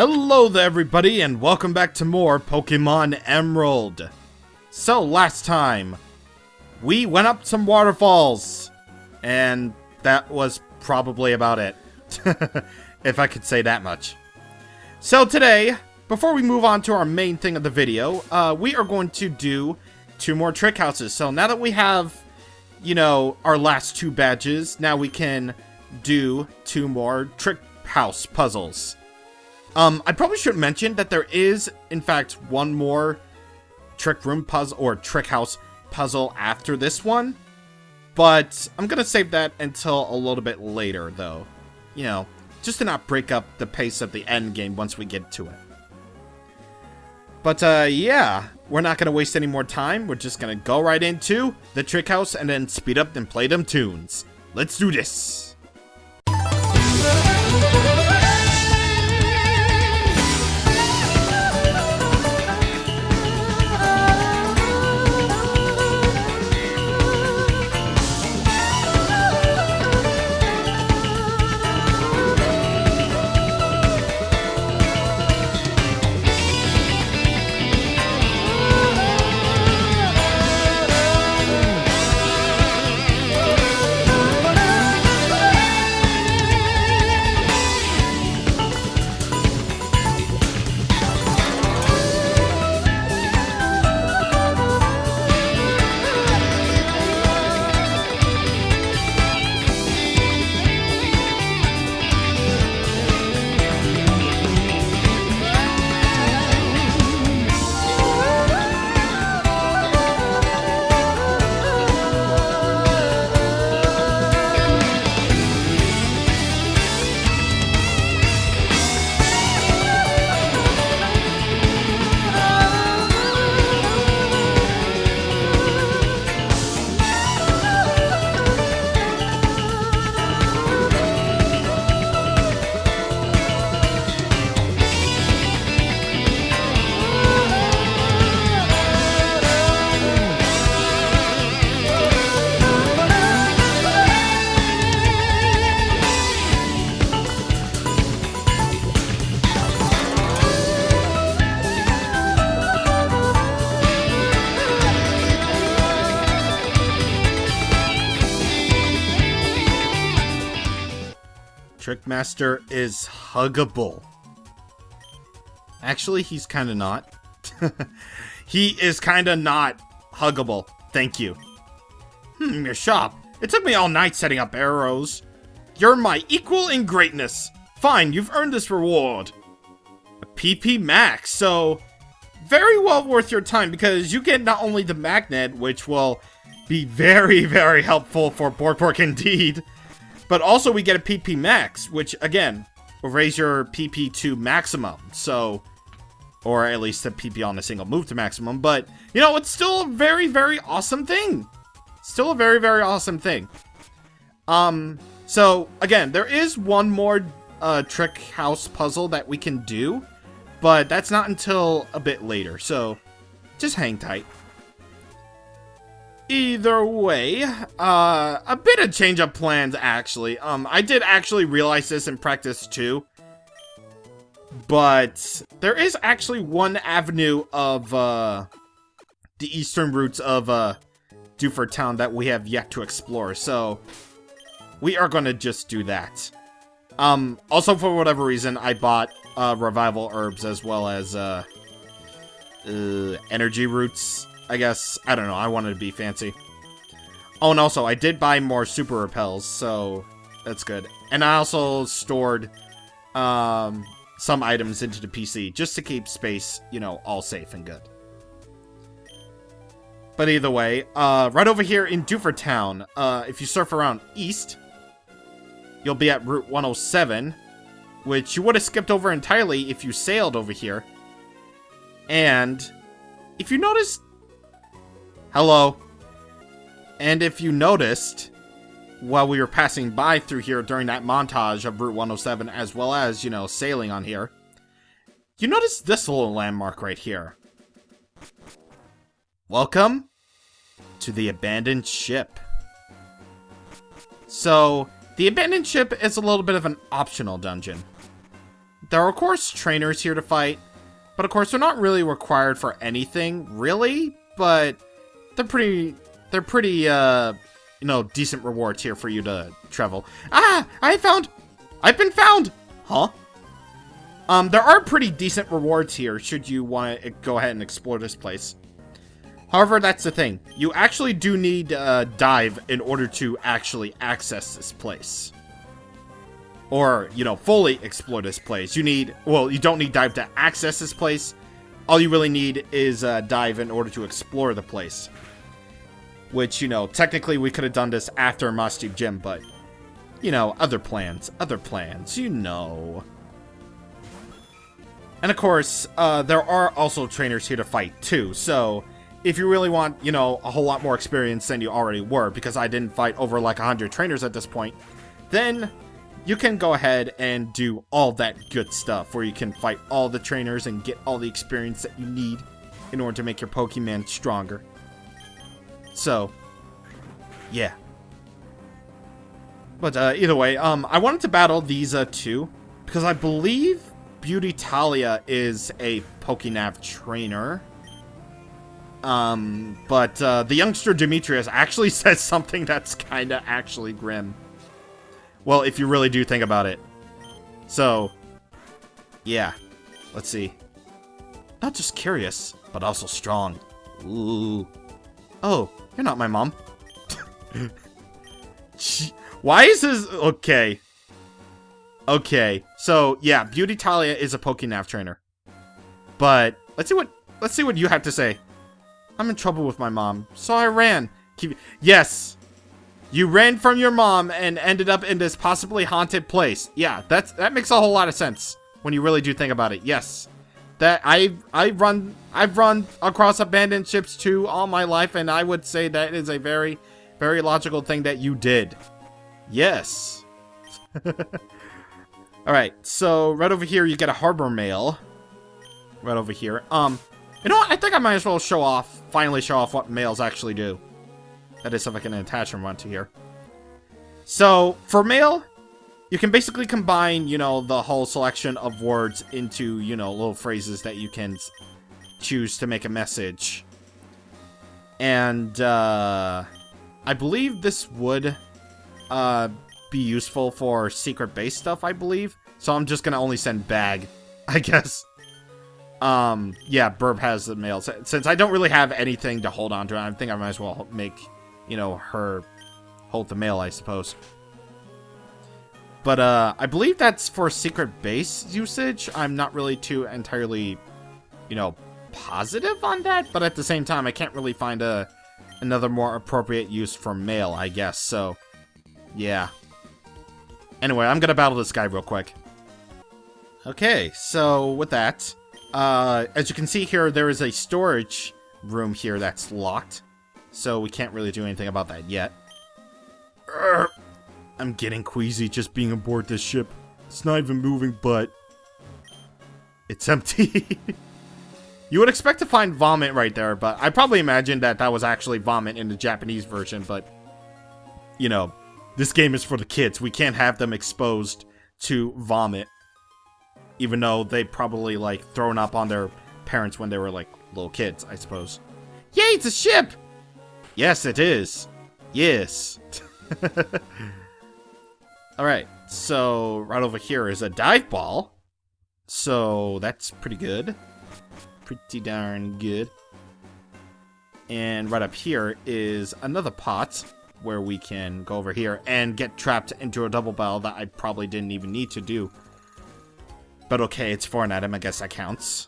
Hello there everybody and welcome back to more Pokemon Emerald. So last time, we went up some waterfalls, and that was probably about it, if I could say that much. So today, before we move on to our main thing of the video, we are going to do 2 more trick houses. So now that we have, you know, our last 2 badges, now we can do 2 more trick house puzzles. I probably should mention that there is, in fact, 1 more trick room puzzle or trick house puzzle after this one, but I'm gonna save that until a little bit later, though. You know, just to not break up the pace of the end game once we get to it. But yeah, we're not gonna waste any more time. We're just gonna go right into the trick house and then speed up and play them tunes. Let's do this. Trickmaster is huggable. Actually, he's kinda not. He is kinda not huggable. Thank you. Your shop. It took me all night setting up arrows. You're my equal in greatness. Fine, you've earned this reward. A PP Max, so very well worth your time because you get not only the magnet, which will be very, very helpful for Pork indeed, but also we get a PP Max, which, again, will raise your PP to maximum, so, or at least the PP on a single move to maximum, but, you know, it's still a very, very awesome thing. Still a very, very awesome thing. So, again, there is 1 more, trick house puzzle that we can do, but that's not until a bit later, so just hang tight. Either way, a bit of change of plans, actually. I did actually realize this in practice, too. But there is actually 1 avenue of, the eastern routes of, Dewford Town that we have yet to explore, so we are gonna just do that. Also, for whatever reason, I bought, revival herbs as well as, energy roots. I guess, I don't know, I wanted to be fancy. Oh, and also, I did buy more super repels, so that's good. And I also stored, some items into the PC, just to keep space, you know, all safe and good. But either way, right over here in Dewford Town, if you surf around east, you'll be at Route 107, which you would have skipped over entirely if you sailed over here. And if you notice... Hello. And if you noticed, while we were passing by through here during that montage of Route 107, as well as, you know, sailing on here, you notice this little landmark right here. Welcome to the abandoned ship. So, the abandoned ship is a little bit of an optional dungeon. there are, of course, trainers here to fight. But, of course, they're not really required for anything, really. But they're pretty, you know, decent rewards here for you to travel. Ah! I've been found! Huh? There are pretty decent rewards here, should you want to go ahead and explore this place. However, that's the thing. You actually do need dive in order to actually access this place. Or, you know, fully explore this place. Well, you don't need dive to access this place. All you really need is dive in order to explore the place. Which, you know, technically we could have done this after Mosty Gym, but, you know, other plans, you know. And of course, there are also trainers here to fight too, so if you really want, you know, a whole lot more experience than you already were, because I didn't fight over like 100 trainers at this point, then you can go ahead and do all that good stuff, where you can fight all the trainers and get all the experience that you need in order to make your Pokemon stronger. So, yeah. But either way, I wanted to battle these two, because I believe Beauty Talia is a Pokénav trainer. But the youngster Demetrius actually says something that's kinda actually grim. Well, if you really do think about it. So, yeah. Let's see. Not just curious, but also strong. Ooh. Oh, you're not my mom. Why is this... Okay. Okay. So, yeah, Beauty Talia is a Pokénav trainer. But, let's see what you have to say. I'm in trouble with my mom, so I ran. Yes! You ran from your mom and ended up in this possibly haunted place. Yeah, that makes a whole lot of sense when you really do think about it. Yes. That I've run across abandoned ships too all my life, and I would say that is a very, very logical thing that you did. Yes. Alright, so right over here you get a harbor mail. Right over here. You know what? I think I might as well finally show off what mails actually do. That is, if I can attach them onto here. So, for mail, you can basically combine, you know, the whole selection of words into, you know, little phrases that you can choose to make a message. And, I believe this would, be useful for secret base stuff, I believe. So I'm just gonna only send bag, I guess. Yeah, Burb has the mail. Since I don't really have anything to hold on to, I think I might as well make, you know, her hold the mail, I suppose. But, I believe that's for secret base usage. I'm not really too entirely, you know, positive on that. But at the same time, I can't really find another more appropriate use for mail, I guess. So, yeah. Anyway, I'm gonna battle this guy real quick. Okay, so with that... as you can see here, there is a storage room here that's locked. So we can't really do anything about that yet. I'm getting queasy just being aboard this ship. It's not even moving, but... it's empty. You would expect to find vomit right there, but I probably imagined that that was actually vomit in the Japanese version, but... you know, this game is for the kids. We can't have them exposed to vomit. Even though they probably, like, thrown up on their parents when they were, like, little kids, I suppose. Yay, it's a ship! Yes, it is. Yes. Alright, so right over here is a dive ball. So that's pretty good. Pretty darn good. And right up here is another pot where we can go over here and get trapped into a double bell that I probably didn't even need to do. But okay, it's for an item, I guess that counts.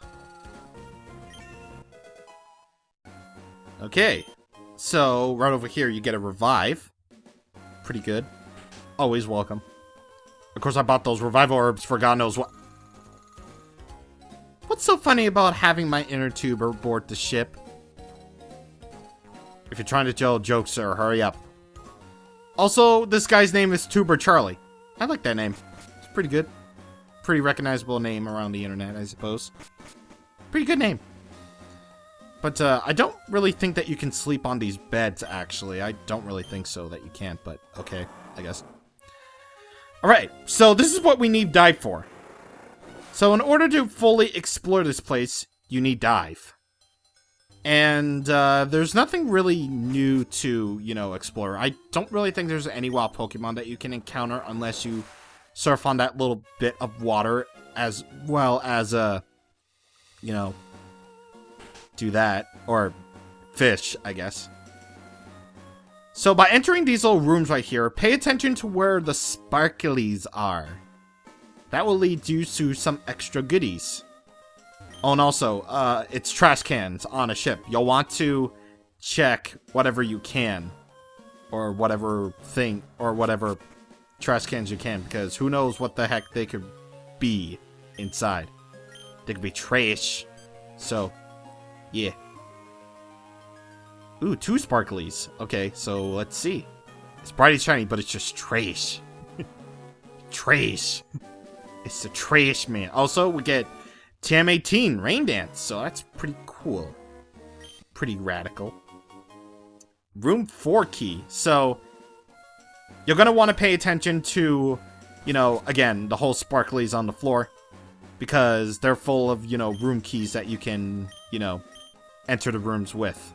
Okay, so right over here you get a revive. Pretty good. Always welcome. Of course I bought those revival herbs for God knows what. What's so funny about having my inner tube aboard the ship? If you're trying to tell jokes, sir, hurry up. Also, this guy's name is Tuber Charlie. I like that name. It's pretty good. Pretty recognizable name around the internet, I suppose. Pretty good name. But, I don't really think that you can sleep on these beds, actually. I don't really think so that you can't, but okay, I guess. Alright, so this is what we need dive for. So in order to fully explore this place, you need dive. And there's nothing really new to, you know, explore. I don't really think there's any wild Pokemon that you can encounter unless you surf on that little bit of water, as well as, you know, do that. Or fish, I guess. So by entering these little rooms right here, pay attention to where the sparklies are. That will lead you to some extra goodies. Oh, and also, it's trash cans on a ship. You'll want to check whatever you can. Or whatever thing, or whatever trash cans you can. Because who knows what the heck they could be inside. They could be trash. So, yeah. Ooh, 2 sparklies. Okay, so let's see. It's bright and shiny, but it's just trash. Trash. It's the trash man. Also, we get TM18 Rain Dance, so that's pretty cool. Pretty radical. Room 4 key. So, you're going to want to pay attention to, you know, again, the whole sparklies on the floor. Because they're full of, you know, room keys that you can, you know, enter the rooms with.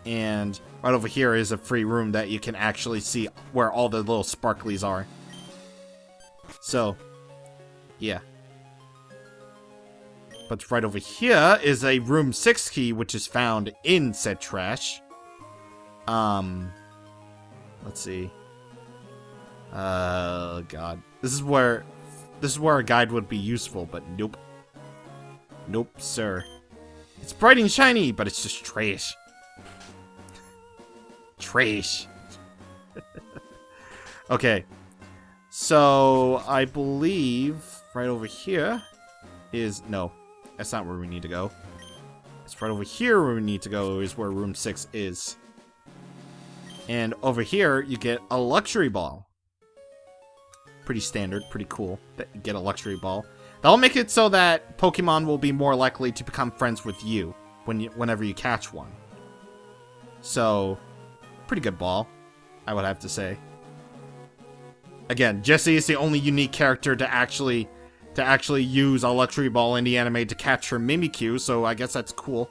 And right over here is a free room that you can actually see where all the little sparklies are. So, yeah. But right over here is a room 6 key, which is found in said trash. Let's see. God. This is where a guide would be useful, but nope. Nope, sir. It's bright and shiny, but it's just trash. Trash. Okay. So, I believe right over here is... No, that's not where we need to go. It's right over here where we need to go is where room 6 is. And over here, you get a luxury ball. Pretty standard, pretty cool that you get a luxury ball. That'll make it so that Pokemon will be more likely to become friends with you whenever you catch one. So, pretty good ball, I would have to say. Again, Jessie is the only unique character to actually use a luxury ball in the anime to catch her Mimikyu, so I guess that's cool.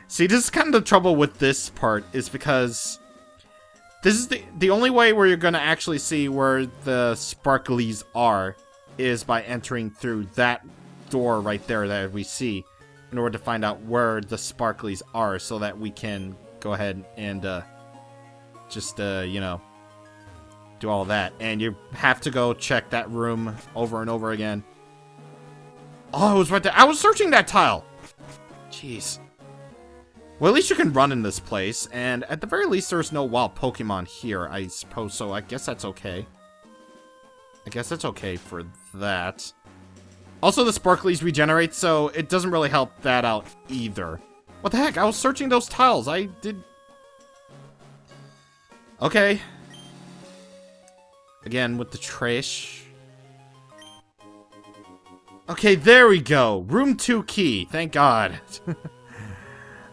See, this is kind of the trouble with this part, is because this is the only way where you're going to actually see where the sparklies are is by entering through that door right there that we see in order to find out where the sparklies are so that we can go ahead and just, you know, do all that. And you have to go check that room over and over again. Oh, it was right there. I was searching that tile. Jeez. Well, at least you can run in this place, and at the very least, there's no wild Pokemon here, I suppose, so I guess that's okay. I guess that's okay for that. Also, the sparklies regenerate, so it doesn't really help that out either. What the heck? I was searching those tiles. I did... Okay. Again, with the trash. Okay, there we go. Room 2 key. Thank God.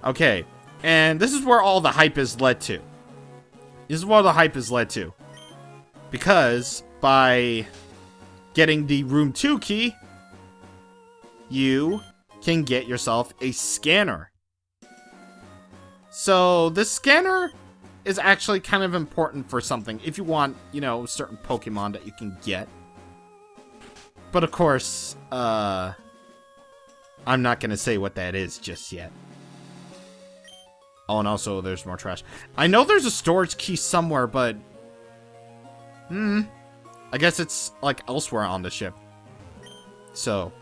Okay, and this is where all the hype is led to. This is where the hype is led to. Because by getting the room 2 key, you can get yourself a scanner. So this scanner is actually kind of important for something. If you want, you know, certain Pokemon that you can get. But of course, I'm not going to say what that is just yet. Oh, and also there's more trash. I know there's a storage key somewhere, but... I guess it's, like, elsewhere on the ship. So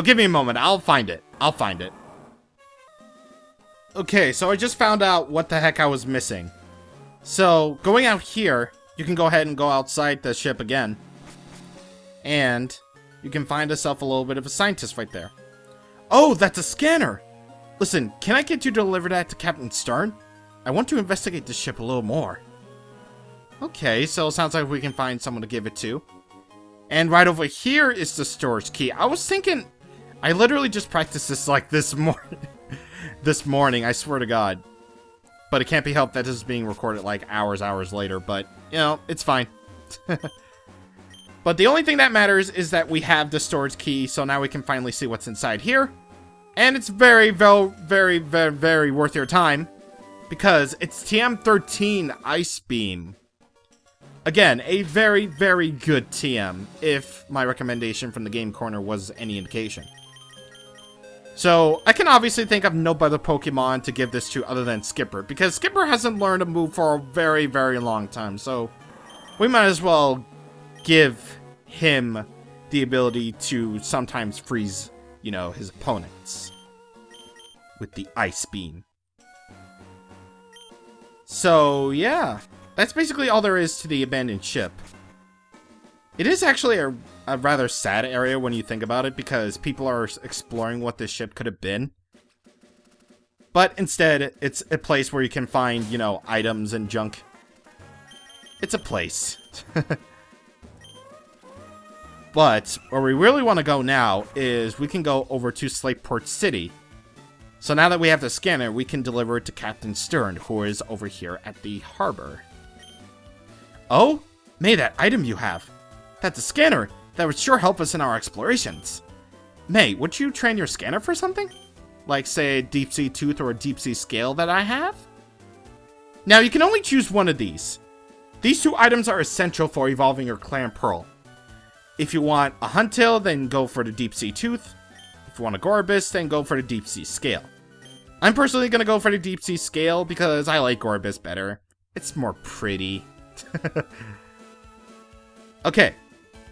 give me a moment. I'll find it. I'll find it. Okay, so I just found out what the heck I was missing. So, going out here, you can go ahead and go outside the ship again. And you can find yourself a little bit of a scientist right there. Oh, that's a scanner! Listen, can I get you to deliver that to Captain Stern? I want to investigate this ship a little more. Okay, so it sounds like we can find someone to give it to. And right over here is the storage key. I was thinking... I literally just practiced this like this morning. This morning, I swear to God. But it can't be helped that this is being recorded like hours later. But, you know, it's fine. But the only thing that matters is that we have the storage key, so now we can finally see what's inside here. And it's very, very, very, very, very worth your time, because it's TM13 Ice Beam. Again, a very, very good TM, if my recommendation from the Game Corner was any indication. So, I can obviously think of no better Pokemon to give this to other than Skipper, because Skipper hasn't learned a move for a very, very long time, so we might as well give him the ability to sometimes freeze, you know, his opponents with the Ice Beam. So, yeah, that's basically all there is to the abandoned ship. It is actually a rather sad area when you think about it, because people are exploring what this ship could have been. But instead, it's a place where you can find, you know, items and junk. It's a place. But where we really want to go now is we can go over to Slateport City. So now that we have the scanner, we can deliver it to Captain Stern, who is over here at the harbor. Oh, May, that item you have. That's a scanner. That would sure help us in our explorations. May, would you train your scanner for something? Like, say, a deep sea tooth or a deep sea scale that I have? Now, you can only choose one of these. These two items are essential for evolving your Clan Pearl. If you want a Huntail, then go for the deep sea tooth. If you want a Gorbis, then go for the deep sea scale. I'm personally going to go for the deep sea scale because I like Gorbis better. It's more pretty. Okay,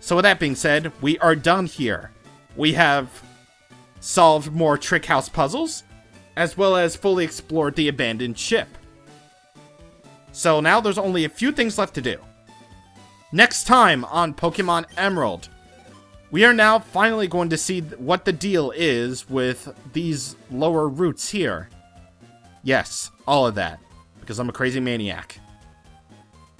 so with that being said, we are done here. We have solved more Trick House puzzles, as well as fully explored the abandoned ship. So now there's only a few things left to do. Next time on Pokemon Emerald, we are now finally going to see what the deal is with these lower routes here. Yes, all of that, because I'm a crazy maniac.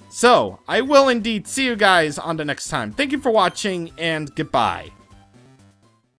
So, I will indeed see you guys on the next time. Thank you for watching, and goodbye.